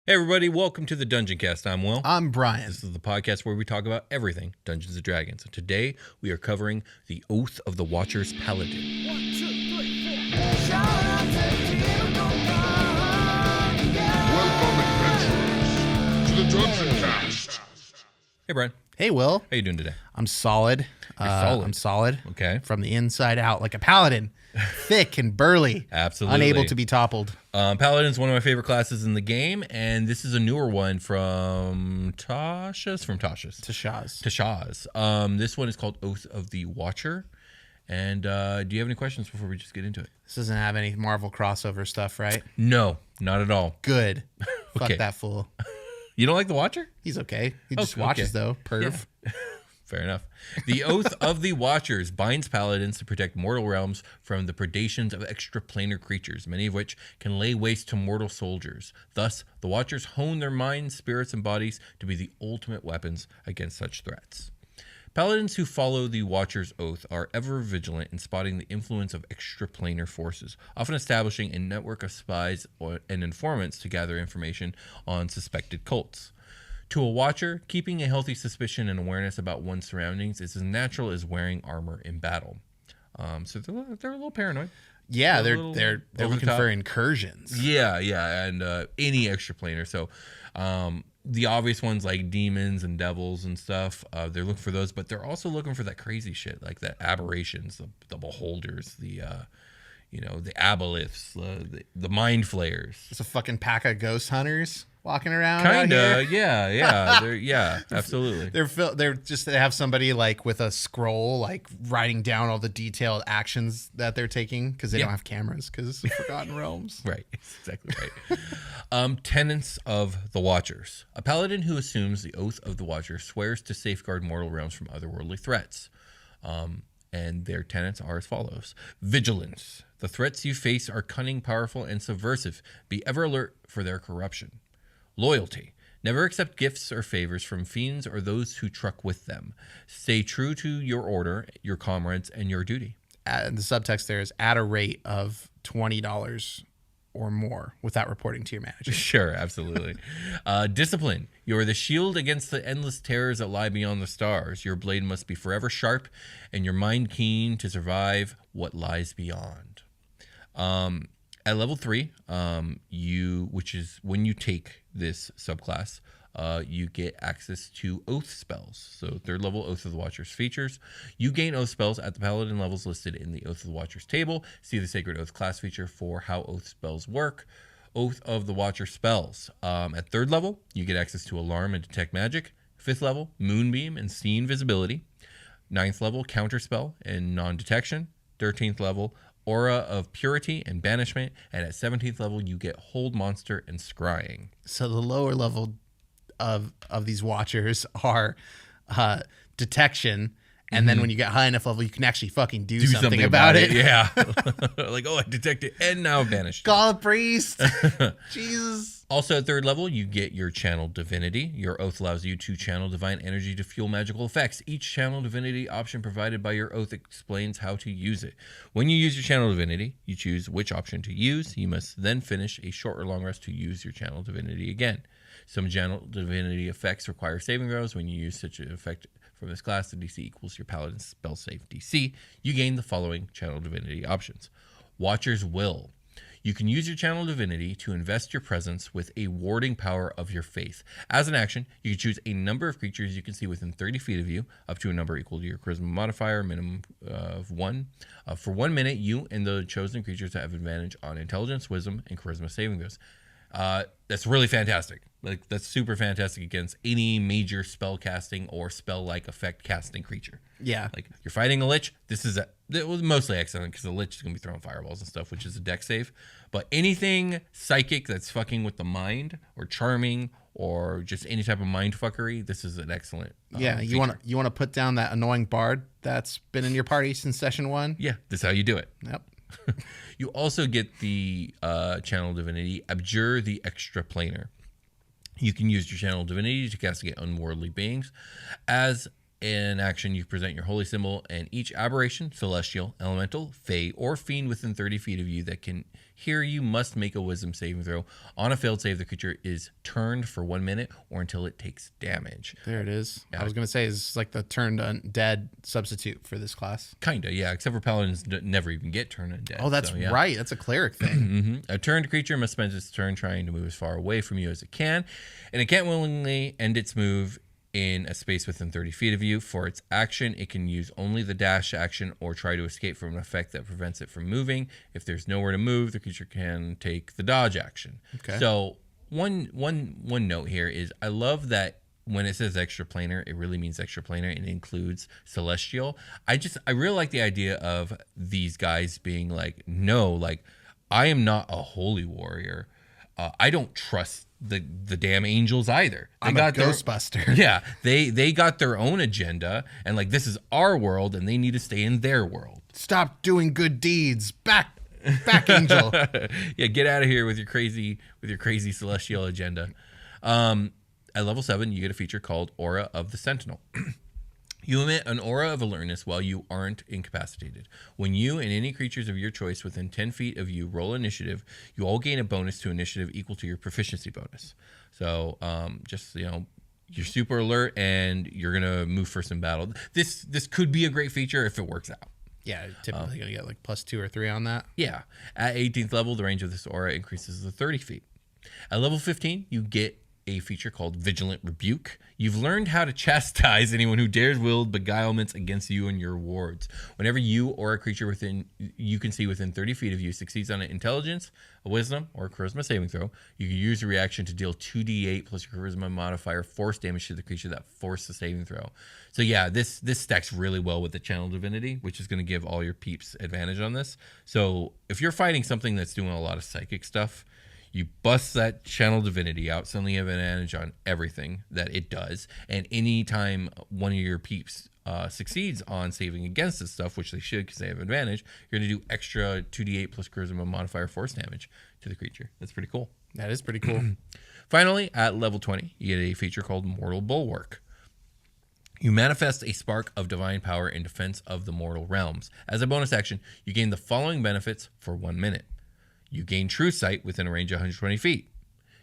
Hey everybody, welcome to the Dungeoncast. I'm Will. I'm Brian. This is the podcast where we talk about everything Dungeons and Dragons. And today we are covering the Oath of the Watchers Paladin. 1, 2, 3, 4. Shout out to Welcome, adventurers, to the Dungeoncast. Hey Brian, Hey, Will. how you doing today? I'm solid. solid. I'm solid. Okay. From the inside out, like a paladin. Thick and burly. Absolutely. Unable to be toppled. Paladin's one of my favorite classes in the game, and this is a newer one from Tasha's. Tasha's. This one is called Oath of the Watcher. And do you have any questions before we just get into it? This doesn't have any Marvel crossover stuff, right? No, not at all. Good. Okay. Fuck that fool. You don't like the Watcher? He's okay. He just Okay. watches, though. Perv. Yeah. Fair enough. The Oath of the Watchers binds paladins to protect mortal realms from the predations of extraplanar creatures, many of which can lay waste to mortal soldiers. Thus, the Watchers hone their minds, spirits, and bodies to be the ultimate weapons against such threats. Paladins who follow the Watcher's Oath are ever vigilant in spotting the influence of extraplanar forces, often establishing a network of spies and informants to gather information on suspected cults. To a Watcher, keeping a healthy suspicion and awareness about one's surroundings is as natural as wearing armor in battle. So they're a little paranoid. Yeah, they're over looking the top. for incursions. Yeah, and any extraplanar. So the obvious ones like demons and devils and stuff, they're looking for those, but they're also looking for that crazy shit, like the aberrations, the beholders, the aboliths, the mind flayers. It's a fucking pack of ghost hunters walking around. Kinda, out here. yeah, absolutely. They have somebody like with a scroll, like writing down all the detailed actions that they're taking because they don't have cameras because it's Forgotten Realms. Right, exactly right. Tenets of the Watchers. A paladin who assumes the Oath of the Watcher swears to safeguard mortal realms from otherworldly threats. And their tenets are as follows. Vigilance. The threats you face are cunning, powerful, and subversive. Be ever alert for their corruption. Loyalty. Never accept gifts or favors from fiends or those who truck with them. Stay true to your order, your comrades, and your duty. The subtext there is at a rate of $20 or more without reporting to your manager. Sure, absolutely. Discipline. You are the shield against the endless terrors that lie beyond the stars. Your blade must be forever sharp and your mind keen to survive what lies beyond. At level 3, which is when you take this subclass, you get access to Oath spells. So 3rd level Oath of the Watchers features. You gain Oath spells at the Paladin levels listed in the Oath of the Watchers table. See the Sacred Oath class feature for how Oath spells work. Oath of the Watcher spells. At 3rd level, you get access to Alarm and Detect Magic. 5th level, Moonbeam and See Invisibility. 9th level, Counterspell and Non-Detection. 13th level, Aura of Purity and Banishment. And at 17th level, you get Hold Monster and Scrying. So the lower level of these watchers are detection, and then when you get high enough level, you can actually fucking do something about it. Yeah. Like, I detected and now banished. Call a priest. Jesus. Also at 3rd level, you get your channel divinity. Your oath allows you to channel divine energy to fuel magical effects. Each channel divinity option provided by your oath explains how to use it. When you use your channel divinity, you choose which option to use. You must then finish a short or long rest to use your channel divinity again. Some channel divinity effects require saving throws. When you use such an effect from this class, the DC equals your paladin's spell save DC. You gain the following channel divinity options. Watcher's Will. You can use your channel divinity to invest your presence with a warding power of your faith. As an action, you can choose a number of creatures you can see within 30 feet of you, up to a number equal to your charisma modifier, minimum of 1. For 1 minute, you and the chosen creatures have advantage on intelligence, wisdom, and charisma saving throws. That's really fantastic. Like, that's super fantastic against any major spell casting or spell-like effect casting creature. Yeah. Like, you're fighting a lich. It was mostly excellent because the lich is going to be throwing fireballs and stuff, which is a dex save. But anything psychic that's fucking with the mind or charming or just any type of mind fuckery, this is an excellent You want to put down that annoying bard that's been in your party since session 1? Yeah, that's how you do it. Yep. You also get the channel divinity, Abjure the Extraplanar. You can use your channel divinity to castigate unworldly beings. As In action, you present your holy symbol, and each aberration, celestial, elemental, fey, or fiend within 30 feet of you that can hear you must make a wisdom saving throw. On a failed save, the creature is turned for 1 minute or until it takes damage. There it is. Yeah. I was going to say it's like the turned undead substitute for this class. Kinda, yeah, except for paladins never even get turned undead. Oh, that's so, yeah. right. That's a cleric thing. A turned creature must spend its turn trying to move as far away from you as it can, and it can't willingly end its move in a space within 30 feet of you. For its action, it can use only the dash action or try to escape from an effect that prevents it from moving. If there's nowhere to move, the creature can take the dodge action. Okay. So one note here is I love that when it says extraplanar, it really means extraplanar and it includes celestial. I really like the idea of these guys being like, no, like I am not a holy warrior. I don't trust the damn angels either. They I'm a Ghostbuster. Yeah, they got their own agenda, and like this is our world, and they need to stay in their world. Stop doing good deeds. Back, angel. Yeah, get out of here with your crazy celestial agenda. At level 7, you get a feature called Aura of the Sentinel. You emit an aura of alertness while you aren't incapacitated. When you and any creatures of your choice within 10 feet of you roll initiative, you all gain a bonus to initiative equal to your proficiency bonus. So you're super alert and you're going to move first in battle. This could be a great feature if it works out. Yeah, typically going to get like +2 or 3 on that. Yeah. At 18th level, the range of this aura increases to 30 feet. At level 15, you get a feature called Vigilant Rebuke. You've learned how to chastise anyone who dares wield beguilements against you and your wards. Whenever you or a creature you can see within 30 feet of you succeeds on an intelligence, a wisdom, or a charisma saving throw, you can use a reaction to deal 2d8 plus your charisma modifier force damage to the creature that forced the saving throw. So yeah, this stacks really well with the channel divinity, which is going to give all your peeps advantage on this. So if you're fighting something that's doing a lot of psychic stuff, you bust that channel divinity out, suddenly you have an advantage on everything that it does. And anytime one of your peeps succeeds on saving against this stuff, which they should because they have advantage, you're going to do extra 2d8 plus charisma modifier force damage to the creature. That's pretty cool. That is pretty cool. Finally, at level 20, you get a feature called Mortal Bulwark. You manifest a spark of divine power in defense of the mortal realms. As a bonus action, you gain the following benefits for 1 minute. You gain true sight within a range of 120 feet.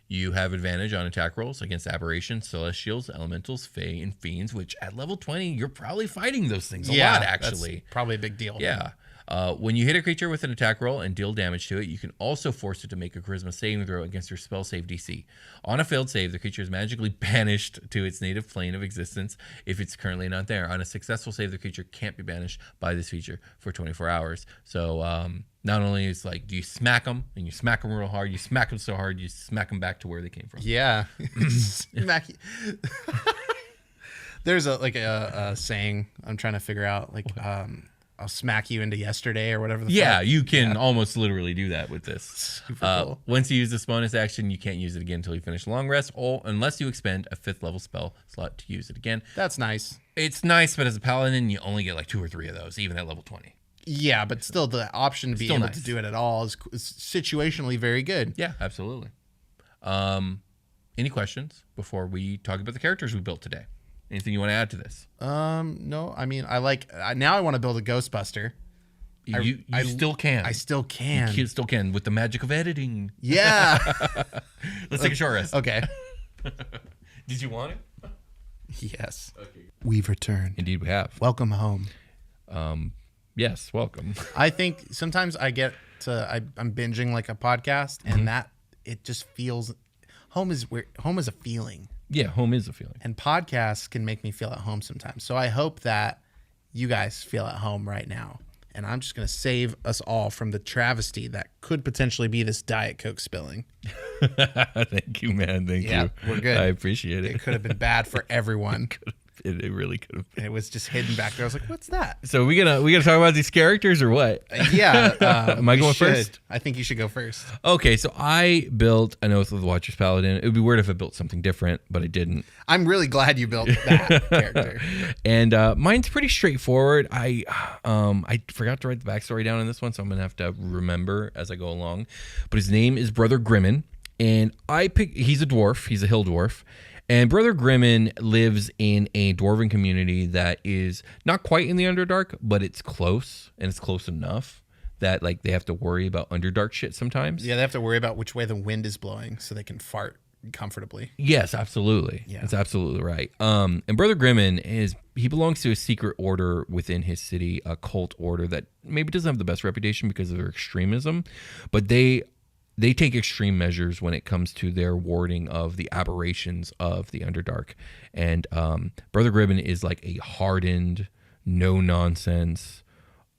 You have advantage on attack rolls against aberrations, celestials, elementals, fae, and fiends, which at level 20, you're probably fighting those things a lot, actually. That's probably a big deal. Yeah. When you hit a creature with an attack roll and deal damage to it, you can also force it to make a charisma saving throw against your spell save DC. On a failed save, the creature is magically banished to its native plane of existence if it's currently not there. On a successful save, the creature can't be banished by this feature for 24 hours. So not only is like, do you smack them, and you smack them real hard, you smack them so hard, you smack them back to where they came from. Yeah. There's a saying I'm trying to figure out, like, I'll smack you into yesterday or whatever. You can almost literally do that with this. Cool. Once you use this bonus action, you can't use it again until you finish a long rest, unless you expend a 5th level spell slot to use it again. That's nice. It's nice, but as a paladin, you only get like 2 or 3 of those, even at level 20. Yeah, but still, the option to be able to do it at all is situationally very good. Yeah, absolutely. Any questions before we talk about the characters we built today? Anything you want to add to this? No. I mean, now I want to build a Ghostbuster. You still can. I still can. You still can with the magic of editing. Yeah. Let's take a short rest. Okay. Did you want it? Yes. Okay. We've returned. Indeed, we have. Welcome home. Yes, welcome. I think sometimes I'm binging like a podcast, and that it just feels home is a feeling. Yeah, home is a feeling. And podcasts can make me feel at home sometimes. So I hope that you guys feel at home right now. And I'm just going to save us all from the travesty that could potentially be this Diet Coke spilling. Thank you, man. Thank you. We're good. I appreciate it. It could have been bad for everyone. It really could have been. It was just hidden back there. I was like, what's that? So we gonna talk about these characters or what? Yeah. Am I going first? I think you should go first. Okay, so I built an Oath of the Watchers Paladin. It would be weird if I built something different, but I didn't. I'm really glad you built that character. And mine's pretty straightforward. I forgot to write the backstory down in this one, so I'm gonna have to remember as I go along. But his name is Brother Grimmon. And he's a dwarf. He's a hill dwarf. And Brother Grimmon lives in a dwarven community that is not quite in the Underdark, but it's close, and it's close enough that like they have to worry about Underdark shit sometimes. Yeah, they have to worry about which way the wind is blowing so they can fart comfortably. Yes, absolutely. Yeah. That's absolutely right. And Brother Grimmon he belongs to a secret order within his city, a cult order that maybe doesn't have the best reputation because of their extremism, but they take extreme measures when it comes to their warding of the aberrations of the Underdark. And Brother Grimmon is like a hardened, no-nonsense,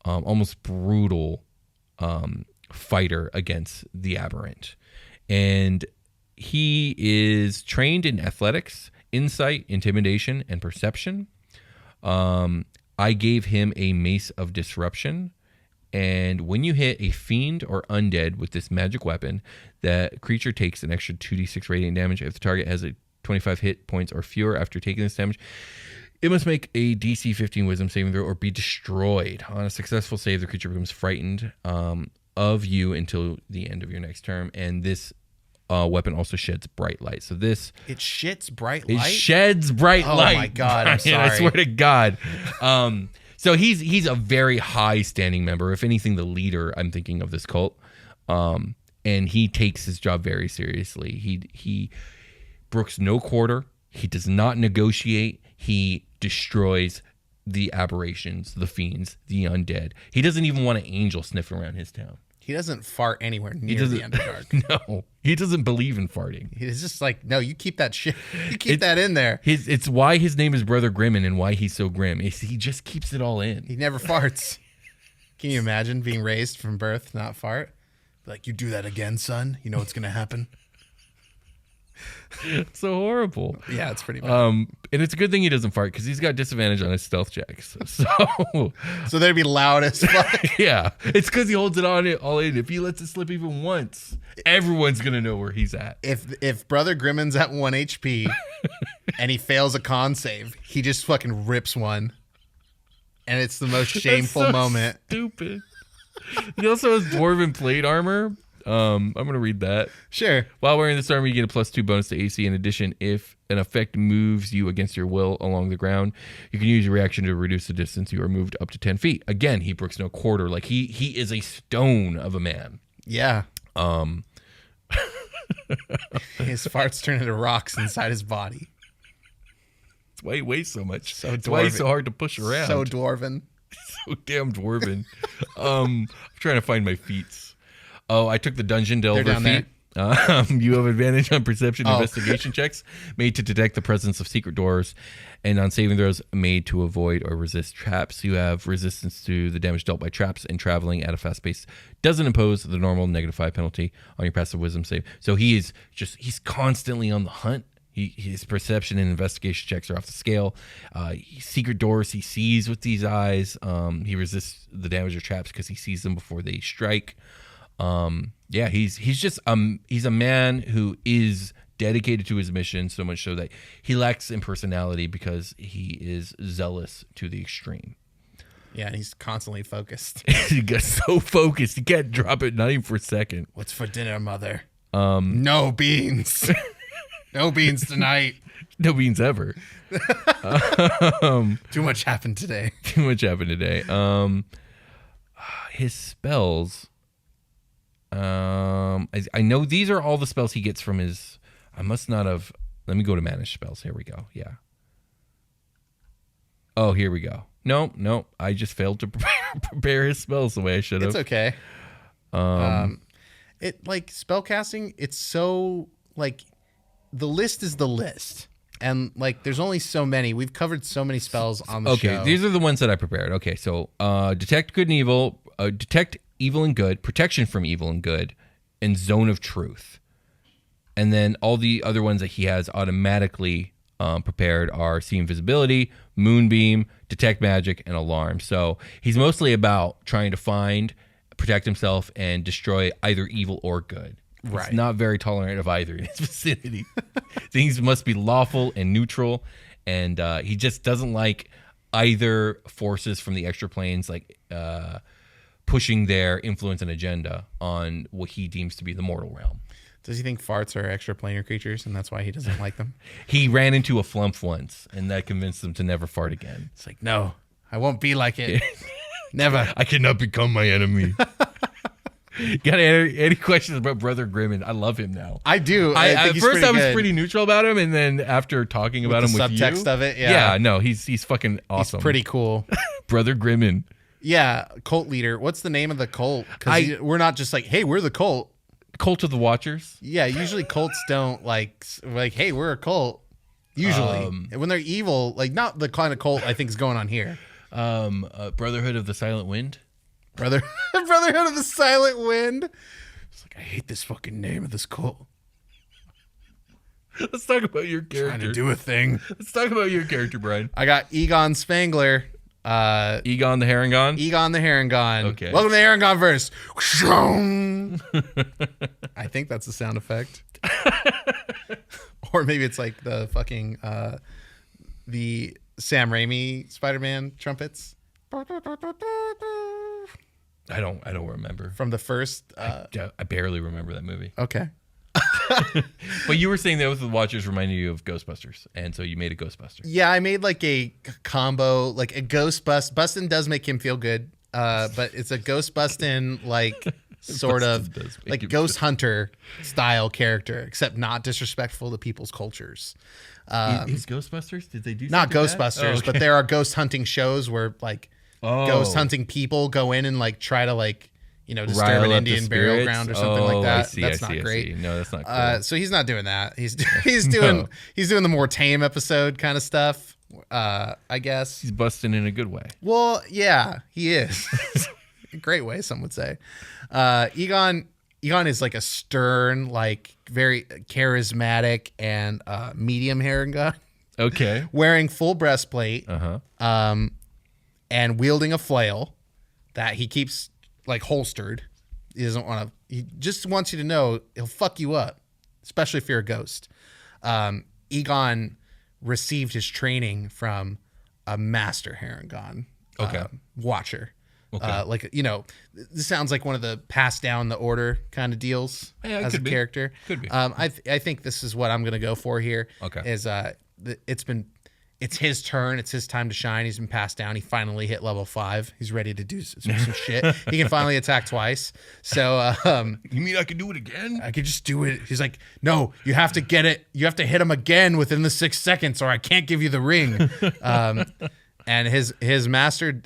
almost brutal fighter against the aberrant. And he is trained in athletics, insight, intimidation, and perception. I gave him a Mace of Disruption. And when you hit a fiend or undead with this magic weapon, that creature takes an extra 2d6 radiant damage. If the target has a 25 hit points or fewer after taking this damage, it must make a DC 15 wisdom saving throw or be destroyed. On a successful save, the creature becomes frightened of you until the end of your next turn. And this weapon also sheds bright light. So it shits bright light? It sheds bright light. Oh my God, I'm sorry. I swear to God. So he's a very high standing member. If anything, the leader, I'm thinking, of this cult. And he takes his job very seriously. He brooks no quarter. He does not negotiate. He destroys the aberrations, the fiends, the undead. He doesn't even want an angel sniffing around his town. He doesn't fart anywhere near the Underdark. No, he doesn't believe in farting. He's just like, no, you keep that shit. You keep that in there. It's why his name is Brother Grimmon and why he's so grim. He just keeps it all in. He never farts. Can you imagine being raised from birth, not fart? Like, you do that again, son. You know what's going to happen. So horrible. Yeah, it's pretty bad. And it's a good thing he doesn't fart because he's got disadvantage on his stealth checks. So they'd be loud as fuck. Yeah, it's because he holds it on it all in. If he lets it slip even once, everyone's gonna know where he's at. If Brother Grimmon's at 1 HP and he fails a con save, he just fucking rips one, and it's the most shameful That's so moment. Stupid. He also has dwarven plate armor. I'm gonna read that. Sure. While wearing this armor, you get a +2 bonus to AC. In addition, if an effect moves you against your will along the ground, you can use your reaction to reduce the distance you are moved up to 10 feet. Again, he brooks no quarter. Like he is a stone of a man. Yeah. His farts turn into rocks inside his body. That's why he weighs so much. That's why he's so hard to push around. So dwarven. So damn dwarven. I'm trying to find my feats. Oh, I took the Dungeon Delver feat. You have advantage on perception investigation checks made to detect the presence of secret doors, and on saving throws made to avoid or resist traps. You have resistance to the damage dealt by traps, and traveling at a fast pace doesn't impose the normal -5 penalty on your passive wisdom save. So he's constantly on the hunt. His perception and investigation checks are off the scale. Secret doors he sees with these eyes. He resists the damage of traps because he sees them before they strike. Yeah, he's just he's a man who is dedicated to his mission, so much so that he lacks in personality because he is zealous to the extreme. Yeah, and he's constantly focused. He gets so focused, he can't drop it, not even for a second. What's for dinner, mother? No beans. No beans tonight. No beans ever. Too much happened today. Too much happened today. His spells. I know these are all the spells he gets from his. I must not have. Let me go to manage spells. Here we go. Yeah. Oh, here we go. No. I just failed to prepare his spells the way I should have. It's okay. It like spellcasting. It's so like the list is the list, and like there's only so many. We've covered so many spells on the show. Okay, these are the ones that I prepared. Okay, so detect good and evil, detect evil and good, protection from evil and good, and zone of truth. And then all the other ones that he has automatically prepared are see invisibility, moonbeam, detect magic, and alarm. So he's mostly about trying to find, protect himself, and destroy either evil or good. Right. He's not very tolerant of either in his vicinity. Things must be lawful and neutral, and he just doesn't like either forces from the extra planes, like pushing their influence and agenda on what he deems to be the mortal realm. Does he think farts are extra planar creatures, and that's why he doesn't like them? He ran into a flump once, and that convinced him to never fart again. It's like, no, I won't be like it. Never. I cannot become my enemy. Got any questions about Brother Grimmon? I love him now. I do. At first, I was pretty neutral about him, and then after talking about him with you, subtext of it, yeah, no, he's fucking awesome. He's pretty cool. Brother Grimmon. Yeah, cult leader. What's the name of the cult? Because we're not just like, hey, we're the cult. Cult of the Watchers. Yeah, usually cults don't like, hey, we're a cult. Usually, when they're evil, like not the kind of cult I think is going on here. Brotherhood of the Silent Wind. Brotherhood of the Silent Wind. It's like, I hate this fucking name of this cult. Let's talk about your character. Trying to do a thing. Let's talk about your character, Brian. I got Egon Spangler. Egon the Harangon? Egon the Harangon. Okay. Welcome to the Harangon verse. I think that's the sound effect. Or maybe it's like the fucking the Sam Raimi Spider-Man trumpets. I don't remember. From the first I barely remember that movie. Okay. But you were saying that the Watchers reminded you of Ghostbusters, and so you made a Ghostbuster. Yeah, I made like a combo, like a ghost bust. Bustin' does make him feel good, but it's a ghost bustin' like sort of like ghost hunter style character, except not disrespectful to people's cultures. Is Ghostbusters? Did they do not something Ghostbusters, but there are ghost hunting shows where like ghost hunting people go in and like try to like, you know, disturb Rile an up Indian burial ground or something like that. That's not great. No, that's not cool. So he's not doing that. He's doing the more tame episode kind of stuff. I guess he's busting in a good way. Well, yeah, he is. A great way, some would say. Egon is like a stern, like very charismatic and medium Harangon. Okay. Wearing full breastplate. Uh-huh. And wielding a flail that he keeps like holstered. He just wants you to know he'll fuck you up, especially if you're a ghost. Egon received his training from a master Harangon watcher. Okay. Like, you know, this sounds like one of the pass down the order kind of deals as a character. Could be. I think this is what I'm going to go for here. Okay. Is it's his turn. It's his time to shine. He's been passed down. He finally hit level 5. He's ready to do some shit. He can finally attack twice. So, you mean I can do it again? I could just do it. He's like, no, you have to get it. You have to hit him again within the 6 seconds, or I can't give you the ring. And his master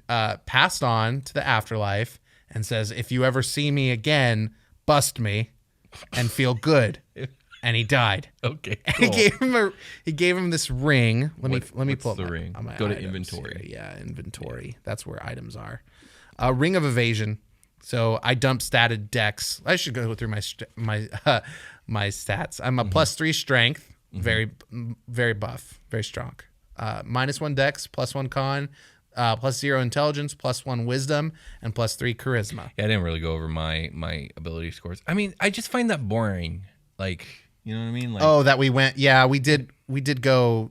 passed on to the afterlife and says, if you ever see me again, bust me and feel good. And he died. Okay. Cool. He gave him this ring. Let me pull up the ring. Go to inventory. Here. Yeah, inventory. Yeah. That's where items are. Ring of evasion. So I dump statted dex. I should go through my stats. I'm a +3 strength. Mm-hmm. Very buff. Very strong. -1 dex, +1 con, +0 intelligence, +1 wisdom, and +3 charisma. Yeah, I didn't really go over my ability scores. I mean, I just find that boring. Like, you know what I mean? Like, that we went. Yeah, we did go.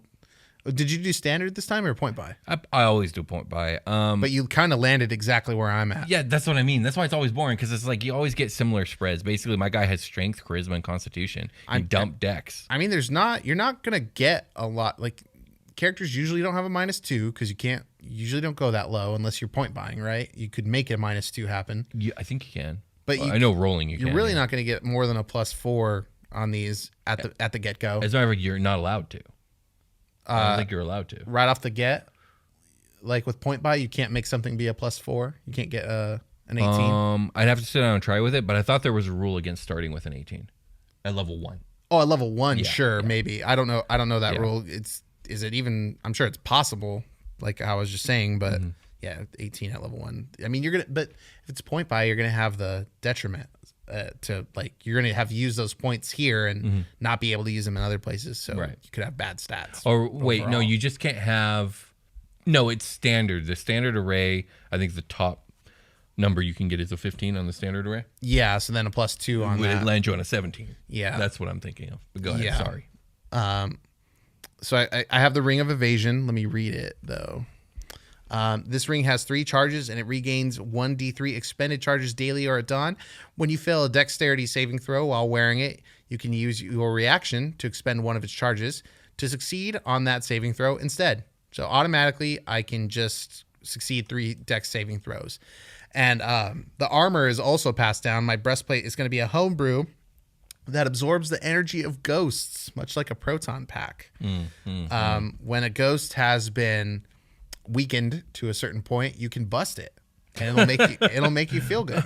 Did you do standard this time or point by? I always do point by. But you kind of landed exactly where I'm at. Yeah, that's what I mean. That's why it's always boring, because it's like you always get similar spreads. Basically, my guy has strength, charisma, and constitution. I dump dex. I mean, you're not gonna get a lot. Like, characters usually don't have a -2 because you usually don't go that low unless you're point buying, right? You could make a -2 happen. Yeah, I think you can. But I know rolling you can. You're really not going to get more than a +4 on these at the get go. As a matter of fact, you're not allowed to. I don't think you're allowed to. Right off the get, like with point buy, you can't make something be a +4. You can't get an 18. I'd have to sit down and try with it, but I thought there was a rule against starting with an 18 at level 1. Oh, at level 1, sure, yeah. Maybe. I don't know that rule. Is it even? I'm sure it's possible. Like I was just saying, but yeah, 18 at level 1. I mean, but if it's point buy, you're gonna have the detriment to like you're gonna have to use those points here and not be able to use them in other places. So you could have bad stats. Or wait, no, you just can't have. No, it's standard. The standard array, I think the top number you can get is a 15 on the standard array. Yeah, so then a +2 on that. It lands you on a 17. Yeah, that's what I'm thinking of. But go ahead. Yeah. Sorry. So I have the Ring of Evasion. Let me read it though. This ring has 3 charges and it regains 1d3 expended charges daily or at dawn. When you fail a dexterity saving throw while wearing it, you can use your reaction to expend one of its charges to succeed on that saving throw instead. So automatically, I can just succeed 3 dex saving throws. And the armor is also passed down. My breastplate is going to be a homebrew that absorbs the energy of ghosts, much like a proton pack. When a ghost has been weakened to a certain point, you can bust it, and it'll make you feel good,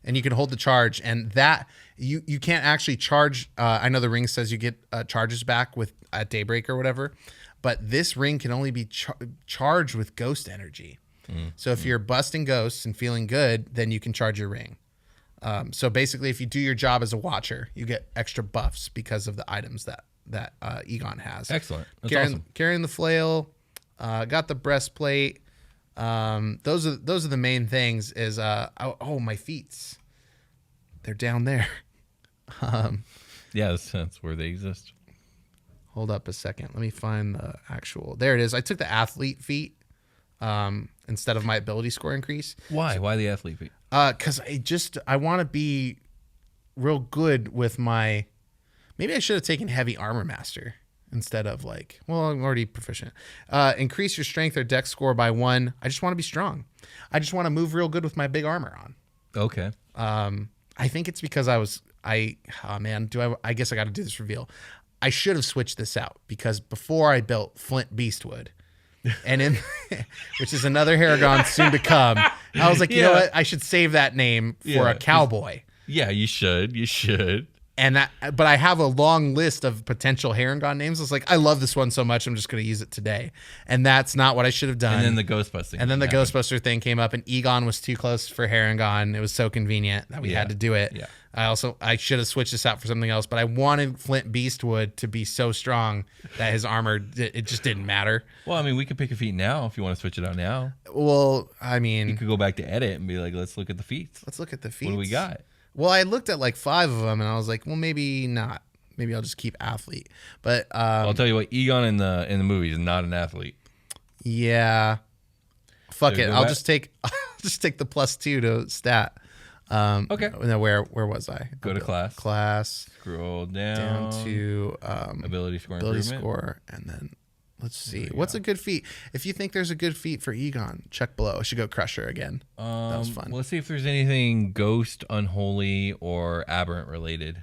and you can hold the charge. And that you can't actually charge. I know the ring says you get charges back at daybreak or whatever, but this ring can only be charged with ghost energy. So if you're busting ghosts and feeling good, then you can charge your ring. So basically, if you do your job as a watcher, you get extra buffs because of the items that Egon has. Excellent. That's awesome. Carrying the flail, got the breastplate. Those are the main things. Is my feats, they're down there. Yeah, that's where they exist. Hold up a second. Let me find the actual. There it is. I took the athlete feat instead of my ability score increase. Why? Why the athlete feat? Because I want to be real good with my. Maybe I should have taken heavy armor master instead of I'm already proficient. Increase your strength or dex score by 1. I just want to be strong. I just want to move real good with my big armor on. Okay. I think it's because I guess I got to do this reveal. I should have switched this out because before I built Flint Beastwood, and which is another Haragon soon to come. I was like, you know what? I should save that name for a cowboy. Yeah, you should. You should. But I have a long list of potential Haragon names. I was like, I love this one so much, I'm just going to use it today. And that's not what I should have done. And then the Ghostbusting. And then the Ghostbuster thing came up, and Egon was too close for Haragon. It was so convenient that we had to do it. Yeah. I should have switched this out for something else, but I wanted Flint Beastwood to be so strong that his armor, it just didn't matter. Well, I mean, we could pick a feat now if you want to switch it out now. Well, I mean, you could go back to edit and be like, let's look at the feats. Let's look at the feats. What do we got? Well, I looked at 5 of them, and I was like, well, maybe not. Maybe I'll just keep athlete. But I'll tell you what, Egon in the movie is not an athlete. Yeah. Fuck it. I'll just take the +2 to stat. Okay. No, where was I? Go to class. Class. Scroll down to ability score ability improvement. score, and then let's see. What's a good feat? If you think there's a good feat for Egon, check below. I should go Crusher again. That was fun. Well, let's see if there's anything ghost, unholy, or aberrant related.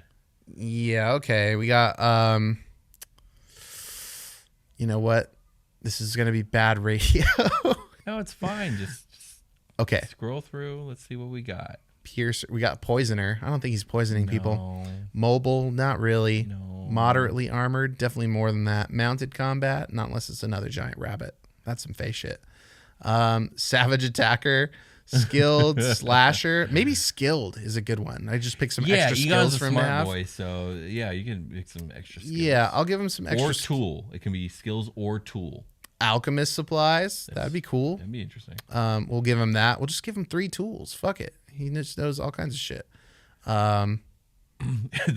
Yeah, okay. We got you know what? This is gonna be bad radio. No, it's fine. Just okay. Scroll through. Let's see what we got. Piercer. We got Poisoner. I don't think he's poisoning people. Mobile, not really. No. Moderately armored, definitely more than that. Mounted combat, not unless it's another giant rabbit. That's some face shit. Savage attacker, skilled, slasher. Maybe skilled is a good one. I just picked some extra skills for him to have. Boy, so yeah, you can pick some extra skills. Yeah, I'll give him some extra. Or tool. It can be skills or tool. Alchemist supplies. That'd be cool. That'd be interesting. We'll give him that. We'll just give him 3 tools. Fuck it. He just knows all kinds of shit. The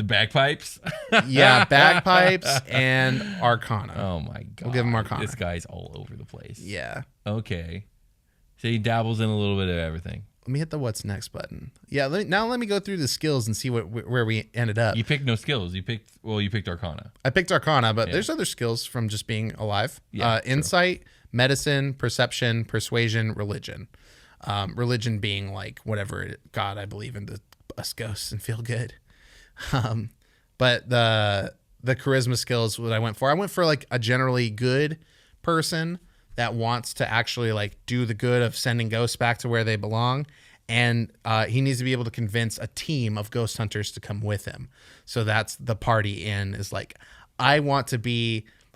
bagpipes. Yeah, bagpipes and Arcana. Oh my god. We'll give him Arcana. This guy's all over the place. Yeah. Okay. So he dabbles in a little bit of everything. Let me hit the what's next button. Yeah. Let me go through the skills and see where we ended up. You picked no skills. You picked Arcana. I picked Arcana, but there's other skills from just being alive. Yeah, insight, medicine, perception, persuasion, religion. Religion being whatever God I believe in, us ghosts and feel good. But the charisma skills what I went for a generally good person that wants to actually do the good of sending ghosts back to where they belong. And he needs to be able to convince a team of ghost hunters to come with him. So that's the party is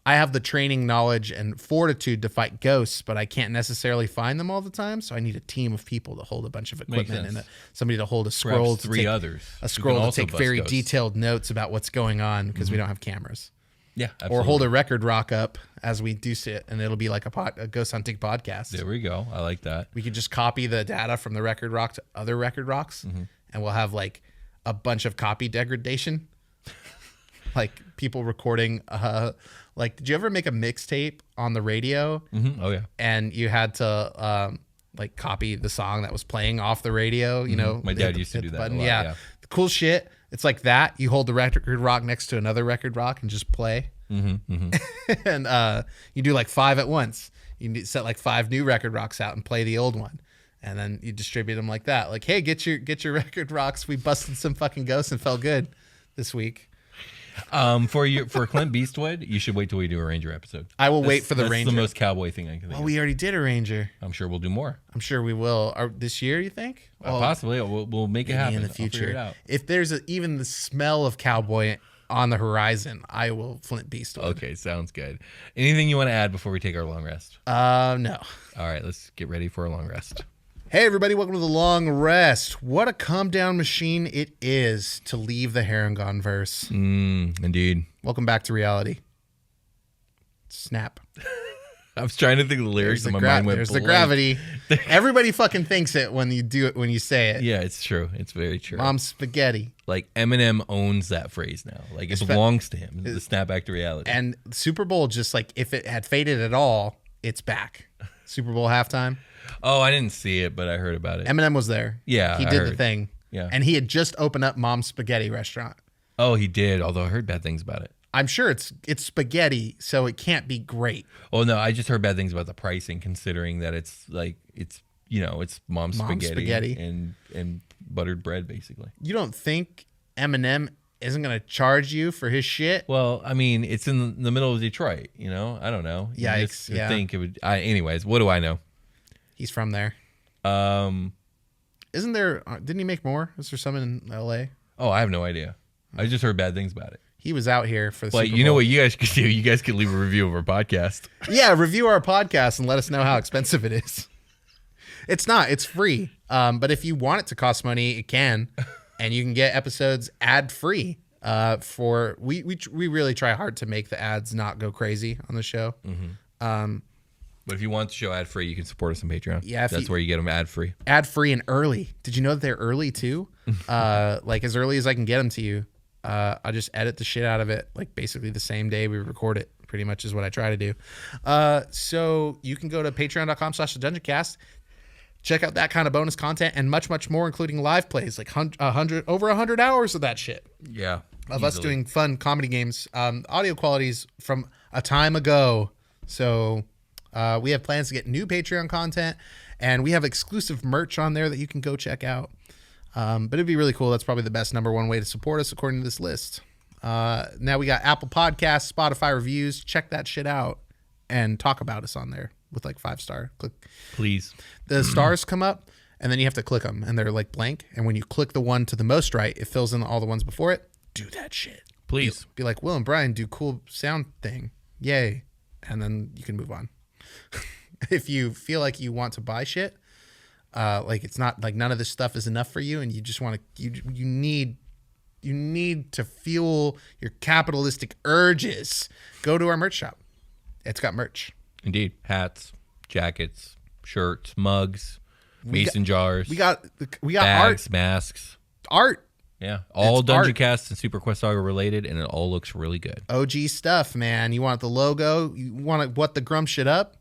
I have the training, knowledge, and fortitude to fight ghosts, but I can't necessarily find them all the time. So I need a team of people to hold a bunch of equipment and somebody to hold a scroll. Perhaps 3 others. A scroll to take very detailed notes about what's going on because we don't have cameras. Yeah, absolutely. Or hold a record rock up as we do sit, and it'll be like a ghost hunting podcast. There we go. I like that. We could just copy the data from the record rock to other record rocks, and we'll have a bunch of copy degradation. People recording did you ever make a mixtape on the radio? Mm-hmm. Oh yeah. And you had to copy the song that was playing off the radio, you know? My dad used to do that a lot, yeah. Cool shit. It's like that. You hold the record rock next to another record rock and just play. Mm-hmm. And you do like 5 at once. You set like 5 new record rocks out and play the old one. And then you distribute them like that. Like, hey, get your record rocks. We busted some fucking ghosts and felt good this week. For Clint Beastwood, you should wait till we do a Ranger episode. I will wait for the Ranger. Ranger. That's the most cowboy thing I can think Well, of. we already did a Ranger. I'm sure we'll do more. I'm sure we will. This year, you think? Possibly. We'll make it maybe happen in the I'll figure future. it out. If there's even the smell of cowboy on the horizon, I will Flint Beastwood. Okay, sounds good. Anything you want to add before we take our long rest? No. All right, let's get ready for a long rest. Hey, everybody, welcome to the long rest. What a calm down machine it is to leave the Harangon verse. Indeed. Welcome back to reality. Snap. I was trying to think of the lyrics and my mind went There's blank. the gravity. Everybody fucking thinks it when you do it, when you say it. Yeah, it's true. It's very true. Mom's spaghetti. Like Eminem owns that phrase now. Like it belongs to him. The snap back to reality. And Super Bowl, just like if it had faded at all, it's back. Super Bowl halftime. Oh, I didn't see it, but I heard about it. Eminem was there. Yeah, he I did the heard. thing. Yeah. And he had just opened up Mom's Spaghetti restaurant. Oh, he did, although I heard bad things about it. I'm sure it's spaghetti, so it can't be great. Oh, no, I just heard bad things about the pricing, considering that it's mom's spaghetti. And buttered bread, basically. You don't think Eminem isn't going to charge you for his shit? Well, I mean, it's in the middle of Detroit, I don't know. You Yikes, just yeah. think it would. Anyways, what do I know? He's from there. Isn't there? Didn't he make more? Is there some in L.A.? Oh, I have no idea. I just heard bad things about it. He was out here for the But Super you know Bowl. what you guys could do? You guys could leave a review of our podcast. Yeah, review our podcast and let us know how expensive it is. It's not. It's free. But if you want it to cost money, it can, and you can get episodes ad free. We really try hard to make the ads not go crazy on the show. But if you want the show ad free, you can support us on Patreon. Yeah, that's where you get them ad free. Ad free and early. Did you know that they're early too? Like as early as I can get them to you. I just edit the shit out of it, like basically the same day we record it, pretty much is what I try to do. So you can go to patreon.com/Dungeoncast, check out that kind of bonus content and much, much more, including live plays, like over 100 hours of that shit. Yeah. Of us doing fun comedy games. Audio quality's from a time ago. So we have plans to get new Patreon content, and we have exclusive merch on there that you can go check out. But it'd be really cool. That's probably the best number one way to support us according to this list. Now we got Apple Podcasts, Spotify reviews. Check that shit out and talk about us on there with like 5-star. Click. Please. The stars come up and then you have to click them and they're like blank. And when you click the one to the most right, it fills in all the ones before it. Do that shit. Please. Be like, Will and Brian do cool sound thing. Yay. And then you can move on. If you feel like you want to buy shit, like it's not like none of this stuff is enough for you and you just want to, you need to fuel your capitalistic urges, go to our merch shop. It's got merch. Indeed. Hats, jackets, shirts, mugs, mason jars. We got bags, masks. art. Yeah. All It's art. Dungeoncast and Super Quest Saga related, and it all looks really good. OG stuff, man. You want the logo? You want to what the Grum shit up?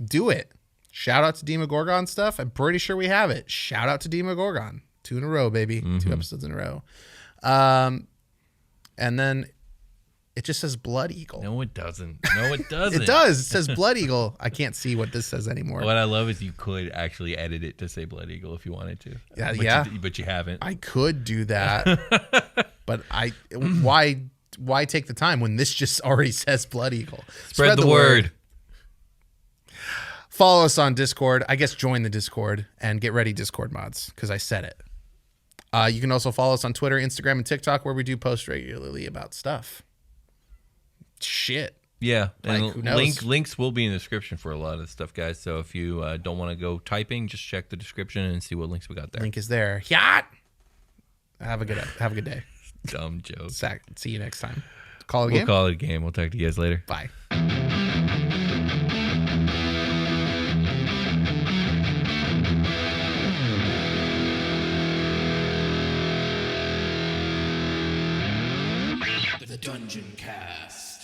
Do it. Shout out to Demogorgon stuff. I'm pretty sure we have it. Shout out to Demogorgon. 2 in a row, baby. 2 episodes in a row. And then it just says Blood Eagle. No, it doesn't. No, it doesn't. It does. It says Blood Eagle. I can't see what this says anymore. What I love is you could actually edit it to say Blood Eagle if you wanted to. Yeah. But you haven't. I could do that, but why take the time when this just already says Blood Eagle? Spread the word. Follow us on Discord. I guess join the Discord and get ready Discord mods because I said it. You can also follow us on Twitter, Instagram, and TikTok where we do post regularly about stuff. Shit. Yeah, Like, and who knows? links will be in the description for a lot of this stuff, guys. So if you don't want to go typing, just check the description and see what links we got there. Link is there. Yacht. Have a good day. Dumb joke. See you next time. Call it a We'll game. call it a game. We'll talk to you guys later. Bye. The Dungeoncast.